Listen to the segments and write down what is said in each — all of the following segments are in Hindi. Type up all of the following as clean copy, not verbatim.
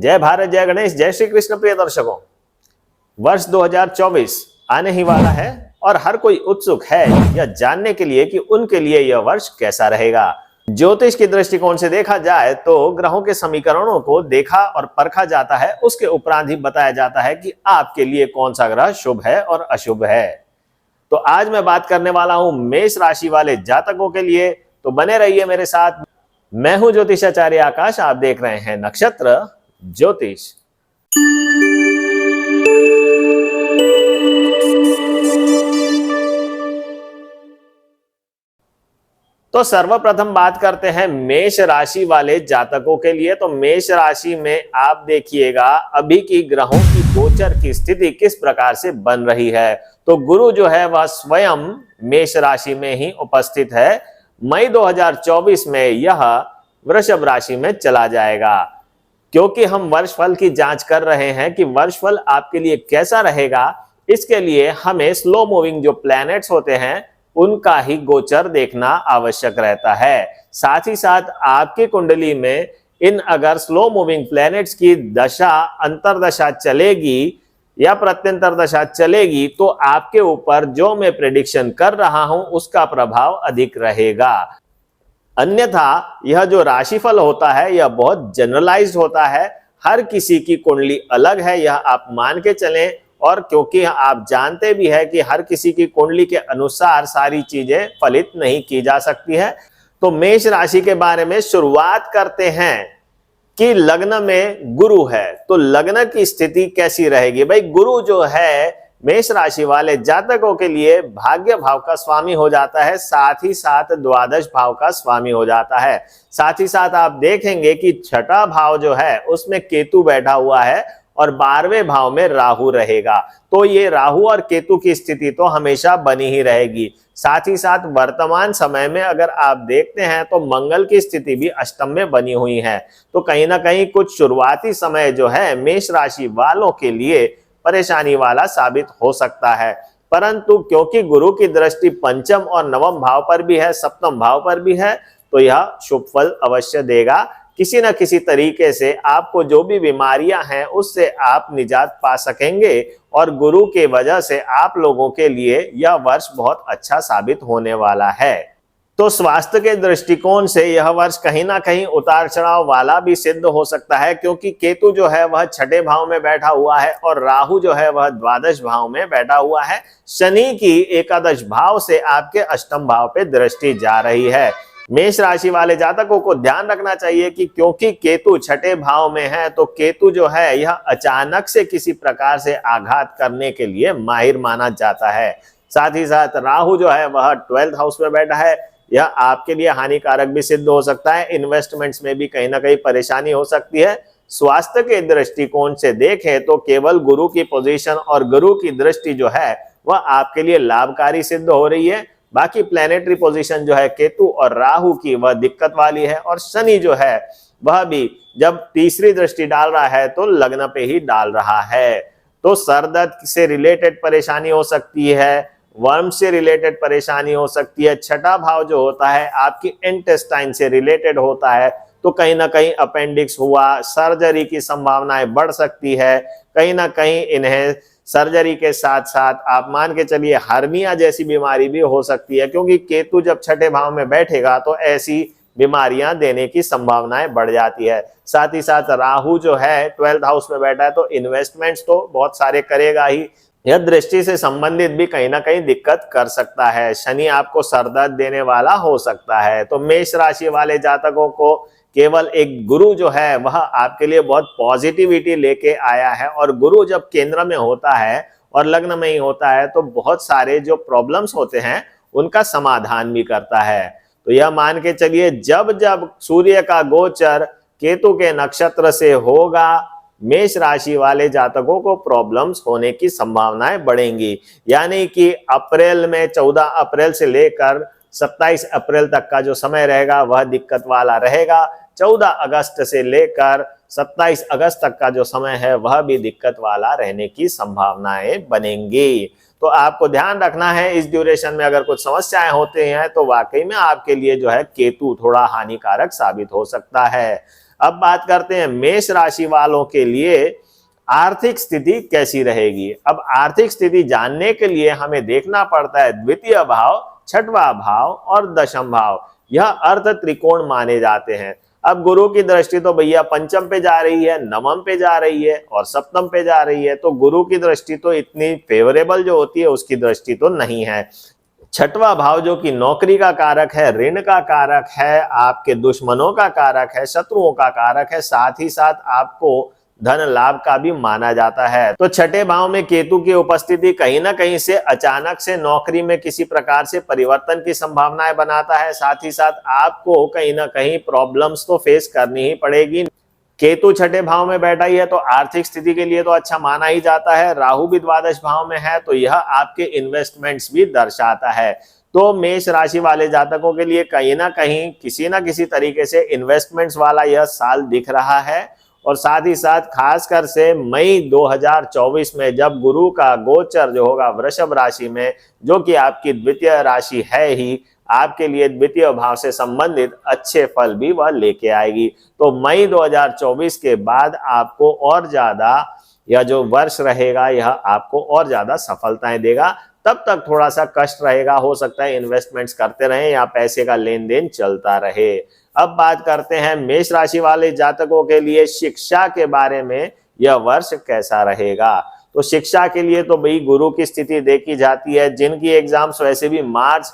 जय भारत, जय गणेश, जय श्री कृष्ण। प्रिय दर्शकों, वर्ष 2024 आने ही वाला है और हर कोई उत्सुक है यह जानने के लिए कि उनके लिए यह वर्ष कैसा रहेगा। ज्योतिष के दृष्टिकोण से देखा जाए तो ग्रहों के समीकरणों को देखा और परखा जाता है, उसके उपरांत ही बताया जाता है कि आपके लिए कौन सा ग्रह शुभ है और अशुभ है। तो आज मैं बात करने वाला हूं मेष राशि वाले जातकों के लिए, तो बने रहिए मेरे साथ। मैं हूं ज्योतिषाचार्य आकाश, आप देख रहे हैं नक्षत्र ज्योतिष। तो सर्वप्रथम बात करते हैं मेष राशि वाले जातकों के लिए। तो मेष राशि में आप देखिएगा अभी की ग्रहों की गोचर की स्थिति किस प्रकार से बन रही है। तो गुरु जो है वह स्वयं मेष राशि में ही उपस्थित है। मई 2024 में यह वृषभ राशि में चला जाएगा। क्योंकि हम वर्षफल की जांच कर रहे हैं कि वर्षफल आपके लिए कैसा रहेगा, इसके लिए हमें स्लो मूविंग जो प्लैनेट्स होते हैं उनका ही गोचर देखना आवश्यक रहता है। साथ ही साथ आपकी कुंडली में इन अगर स्लो मूविंग प्लैनेट्स की दशा अंतरदशा चलेगी या प्रत्यंतर दशा चलेगी तो आपके ऊपर जो मैं प्रेडिक्शन कर रहा हूं उसका प्रभाव अधिक रहेगा। अन्यथा यह जो राशिफल होता है यह बहुत जनरलाइज्ड होता है, हर किसी की कुंडली अलग है, यह आप मान के चलें। और क्योंकि आप जानते भी है कि हर किसी की कुंडली के अनुसार सारी चीजें फलित नहीं की जा सकती है। तो मेष राशि के बारे में शुरुआत करते हैं कि लग्न में गुरु है तो लग्न की स्थिति कैसी रहेगी। भाई गुरु जो है मेष राशि वाले जातकों के लिए भाग्य भाव का स्वामी हो जाता है, साथ ही साथ द्वादश भाव का स्वामी हो जाता है। साथ ही साथ आप देखेंगे कि छठा भाव जो है उसमें केतु बैठा हुआ है और 12वें भाव में राहु रहेगा। तो ये राहु और केतु की स्थिति तो हमेशा बनी ही रहेगी। साथ ही साथ वर्तमान समय में अगर आप देखते हैं तो मंगल की स्थिति भी अष्टम में बनी हुई है। तो कहीं ना कहीं कुछ शुरुआती समय जो है मेष राशि वालों के लिए परेशानी वाला साबित हो सकता है, परंतु क्योंकि गुरु की दृष्टि पंचम और नवम भाव पर भी है, सप्तम भाव पर भी है, तो यह शुभ फल अवश्य देगा। किसी न किसी तरीके से आपको जो भी बीमारियां हैं उससे आप निजात पा सकेंगे और गुरु के वजह से आप लोगों के लिए यह वर्ष बहुत अच्छा साबित होने वाला है। तो स्वास्थ्य के दृष्टिकोण से यह वर्ष कहीं ना कहीं उतार चढ़ाव वाला भी सिद्ध हो सकता है, क्योंकि केतु जो है वह छठे भाव में बैठा हुआ है और राहु जो है वह द्वादश भाव में बैठा हुआ है। शनि की एकादश भाव से आपके अष्टम भाव पे दृष्टि जा रही है। मेष राशि वाले जातकों को ध्यान रखना चाहिए कि क्योंकि केतु छठे भाव में है तो केतु जो है यह अचानक से किसी प्रकार से आघात करने के लिए माहिर माना जाता है। साथ ही साथ राहु जो है वह 12th हाउस में बैठा है, यह आपके लिए हानिकारक भी सिद्ध हो सकता है। इन्वेस्टमेंट्स में भी कहीं ना कहीं परेशानी हो सकती है। स्वास्थ्य के दृष्टिकोण से देखें तो केवल गुरु की पोजीशन और गुरु की दृष्टि जो है वह आपके लिए लाभकारी सिद्ध हो रही है। बाकी प्लैनेटरी पोजीशन जो है केतु और राहु की वह दिक्कत वाली है, और शनि जो है वह भी जब तीसरी दृष्टि डाल रहा है तो लग्न पे ही डाल रहा है। तो सर दर्द से रिलेटेड परेशानी हो सकती है, वर्म से रिलेटेड परेशानी हो सकती है। छठा भाव जो होता है आपकी इंटेस्टाइन से रिलेटेड होता है, तो कहीं ना कहीं अपेंडिक्स हुआ, सर्जरी की संभावनाएं बढ़ सकती है। कहीं ना कहीं इन्हें सर्जरी के साथ साथ आप मान के चलिए हार्निया जैसी बीमारी भी हो सकती है, क्योंकि केतु जब छठे भाव में बैठेगा तो ऐसी बीमारियां देने की संभावनाएं बढ़ जाती है। साथ ही साथ राहु जो है 12th हाउस में बैठा है तो इन्वेस्टमेंट्स तो बहुत सारे करेगा ही, यह दृष्टि से संबंधित भी कहीं ना कहीं दिक्कत कर सकता है। शनि आपको सरदर्द देने वाला हो सकता है। तो मेष राशि वाले जातकों को केवल एक गुरु जो है वह आपके लिए बहुत पॉजिटिविटी लेके आया है, और गुरु जब केंद्र में होता है और लग्न में ही होता है तो बहुत सारे जो प्रॉब्लम्स होते हैं उनका समाधान भी करता है। तो यह मान के चलिए जब जब सूर्य का गोचर केतु के नक्षत्र से होगा मेष राशि वाले जातकों को प्रॉब्लम्स होने की संभावनाएं बढ़ेंगी। यानी कि अप्रैल में 14 अप्रैल से लेकर 27 अप्रैल तक का जो समय रहेगा वह दिक्कत वाला रहेगा। 14 अगस्त से लेकर 27 अगस्त तक का जो समय है वह भी दिक्कत वाला रहने की संभावनाएं बनेंगी। तो आपको ध्यान रखना है इस ड्यूरेशन में अगर कुछ समस्याएं होती हैं तो वाकई में आपके लिए जो है केतु थोड़ा हानिकारक साबित हो सकता है। अब बात करते हैं मेष राशि वालों के लिए आर्थिक स्थिति कैसी रहेगी। अब आर्थिक स्थिति जानने के लिए हमें देखना पड़ता है द्वितीय भाव, छठवां भाव और दशम भाव, यह अर्थ त्रिकोण माने जाते हैं। अब गुरु की दृष्टि तो भैया पंचम पे जा रही है, नवम पे जा रही है और सप्तम पे जा रही है, तो गुरु की दृष्टि तो इतनी फेवरेबल जो होती है उसकी दृष्टि तो नहीं है। छठवां भाव जो कि नौकरी का कारक है, ऋण का कारक है, आपके दुश्मनों का कारक है, शत्रुओं का कारक है, साथ ही साथ आपको धन लाभ का भी माना जाता है। तो छठे भाव में केतु की उपस्थिति कहीं ना कहीं से अचानक से नौकरी में किसी प्रकार से परिवर्तन की संभावनाएं बनाता है। साथ ही साथ आपको कहीं ना कहीं प्रॉब्लम्स तो फेस करनी ही पड़ेगी। केतु छठे भाव में बैठा ही है तो आर्थिक स्थिति के लिए तो अच्छा माना ही जाता है। राहु भी द्वादश भाव में है तो यह आपके इन्वेस्टमेंट्स भी दर्शाता है। तो मेष राशि वाले जातकों के लिए कहीं ना कहीं किसी ना किसी तरीके से इन्वेस्टमेंट्स वाला यह साल दिख रहा है। और साथ ही साथ खासकर से मई 2024 में जब गुरु का गोचर जो होगा वृषभ राशि में, जो कि आपकी द्वितीय राशि है ही, आपके लिए द्वितीय भाव से संबंधित अच्छे फल भी वह लेके आएगी। तो मई 2024 के बाद आपको और ज्यादा यह जो वर्ष रहेगा यह आपको और ज्यादा सफलताएं देगा। तब तक थोड़ा सा कष्ट रहेगा, हो सकता है इन्वेस्टमेंट्स करते रहें या पैसे का लेन देन चलता रहे। अब बात करते हैं मेष राशि वाले जातकों के लिए शिक्षा के बारे में यह वर्ष कैसा रहेगा। तो शिक्षा के लिए तो भाई गुरु की स्थिति देखी जाती है। जिनकी एग्जाम्स वैसे भी मार्च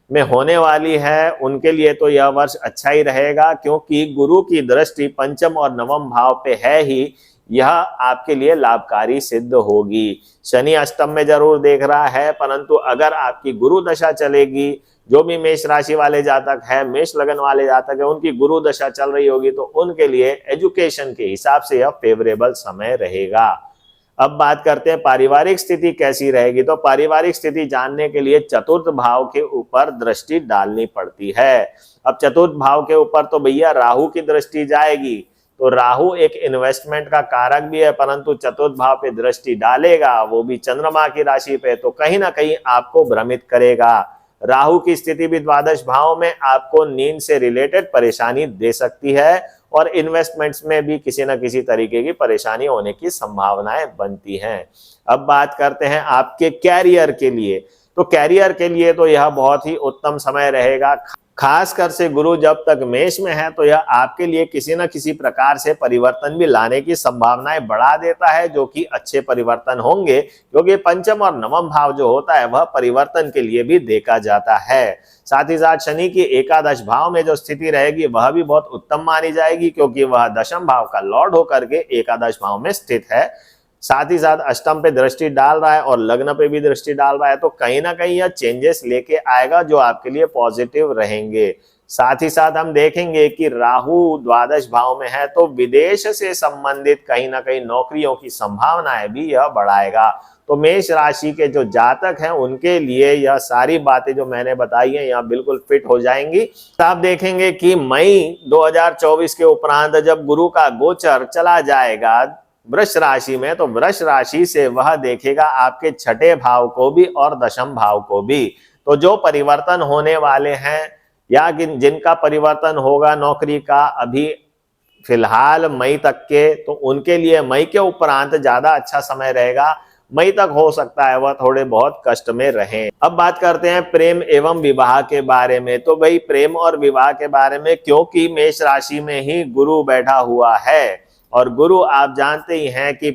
में होने वाली है उनके लिए तो यह वर्ष अच्छा ही रहेगा, क्योंकि गुरु की दृष्टि पंचम और नवम भाव पे है ही, यह आपके लिए लाभकारी सिद्ध होगी। शनि अष्टम में जरूर देख रहा है, परंतु अगर आपकी गुरु दशा चलेगी, जो भी मेष राशि वाले जातक है, मेष लगन वाले जातक है, उनकी गुरु दशा चल रही होगी तो उनके लिए एजुकेशन के हिसाब से यह फेवरेबल समय रहेगा। अब बात करते हैं पारिवारिक स्थिति कैसी रहेगी। तो पारिवारिक स्थिति जानने के लिए चतुर्थ भाव के ऊपर दृष्टि डालनी पड़ती है। अब चतुर्थ भाव के ऊपर तो भैया राहु की दृष्टि जाएगी, तो राहु एक इन्वेस्टमेंट का कारक भी है, परंतु चतुर्थ भाव पे दृष्टि डालेगा, वो भी चंद्रमा की राशि पे, तो कहीं ना कहीं आपको भ्रमित करेगा। राहु की स्थिति भी द्वादश भाव में आपको नींद से रिलेटेड परेशानी दे सकती है और इन्वेस्टमेंट्स में भी किसी न किसी तरीके की परेशानी होने की संभावनाएं बनती हैं। अब बात करते हैं आपके कैरियर के लिए। तो कैरियर के लिए तो यह बहुत ही उत्तम समय रहेगा। खासकर से गुरु जब तक मेष में है तो यह आपके लिए किसी न किसी प्रकार से परिवर्तन भी लाने की संभावनाएं बढ़ा देता है, जो कि अच्छे परिवर्तन होंगे, क्योंकि पंचम और नवम भाव जो होता है वह परिवर्तन के लिए भी देखा जाता है। साथ ही साथ शनि की एकादश भाव में जो स्थिति रहेगी वह भी बहुत उत्तम मानी जाएगी, क्योंकि वह दशम भाव का लॉर्ड होकर के एकादश भाव में स्थित है। साथ ही साथ अष्टम पे दृष्टि डाल रहा है और लग्न पे भी दृष्टि डाल रहा है, तो कहीं ना कहीं यह चेंजेस लेके आएगा जो आपके लिए पॉजिटिव रहेंगे। साथ ही साथ हम देखेंगे कि राहु द्वादश भाव में है तो विदेश से संबंधित कहीं ना कहीं नौकरियों की संभावनाएं भी यह बढ़ाएगा। तो मेष राशि के जो जातक हैं उनके लिए यह सारी बातें जो मैंने बताई हैं यह बिल्कुल फिट हो जाएंगी। तो आप देखेंगे कि मई 2024 के उपरांत जब गुरु का गोचर चला जाएगा वृष राशि में, तो वृष राशि से वह देखेगा आपके छठे भाव को भी और दशम भाव को भी। तो जो परिवर्तन होने वाले हैं या जिनका परिवर्तन होगा नौकरी का अभी फिलहाल मई तक के, तो उनके लिए मई के उपरांत ज्यादा अच्छा समय रहेगा। मई तक हो सकता है वह थोड़े बहुत कष्ट में रहें। अब बात करते हैं प्रेम एवं विवाह के बारे में। तो भाई प्रेम और विवाह के बारे में, क्योंकि मेष राशि में ही गुरु बैठा हुआ है और गुरु आप जानते ही हैं कि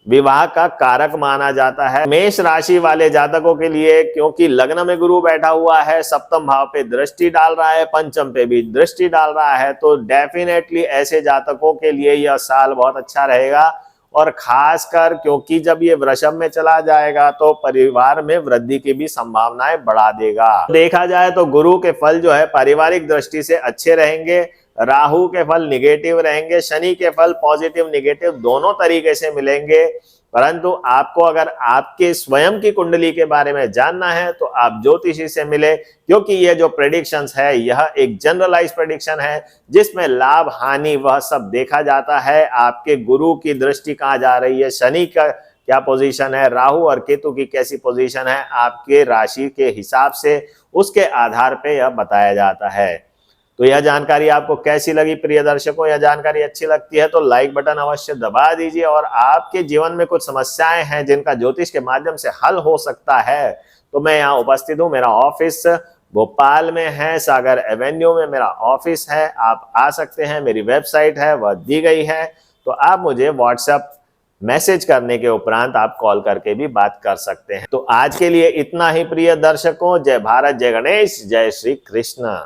विवाह का कारक माना जाता है। मेष राशि वाले जातकों के लिए क्योंकि लग्न में गुरु बैठा हुआ है, सप्तम भाव पे दृष्टि डाल रहा है, पंचम पे भी दृष्टि डाल रहा है, तो डेफिनेटली ऐसे जातकों के लिए यह साल बहुत अच्छा रहेगा। और खासकर क्योंकि जब ये वृषभ में चला जाएगा तो परिवार में वृद्धि की भी संभावनाएं बढ़ा देगा। देखा जाए तो गुरु के फल जो है पारिवारिक दृष्टि से अच्छे रहेंगे, राहु के फल निगेटिव रहेंगे, शनि के फल पॉजिटिव निगेटिव दोनों तरीके से मिलेंगे। परंतु आपको अगर आपके स्वयं की कुंडली के बारे में जानना है तो आप ज्योतिषी से मिले, क्योंकि ये जो प्रेडिक्शंस है यह एक जनरलाइज प्रेडिक्शन है जिसमें लाभ हानि वह सब देखा जाता है। आपके गुरु की दृष्टि कहाँ जा रही है, शनि का क्या पोजीशन है, राहु और केतु की कैसी पोजीशन है आपके राशि के हिसाब से, उसके आधार पे यह बताया जाता है। तो यह जानकारी आपको कैसी लगी प्रिय दर्शकों? यह जानकारी अच्छी लगती है तो लाइक बटन अवश्य दबा दीजिए, और आपके जीवन में कुछ समस्याएं हैं जिनका ज्योतिष के माध्यम से हल हो सकता है तो मैं यहाँ उपस्थित हूँ। मेरा ऑफिस भोपाल में है, सागर एवेन्यू में मेरा ऑफिस है, आप आ सकते हैं। मेरी वेबसाइट है वह दी गई है, तो आप मुझे व्हाट्सएप मैसेज करने के उपरांत आप कॉल करके भी बात कर सकते हैं। तो आज के लिए इतना ही प्रिय दर्शकों। जय भारत, जय गणेश, जय श्री कृष्ण।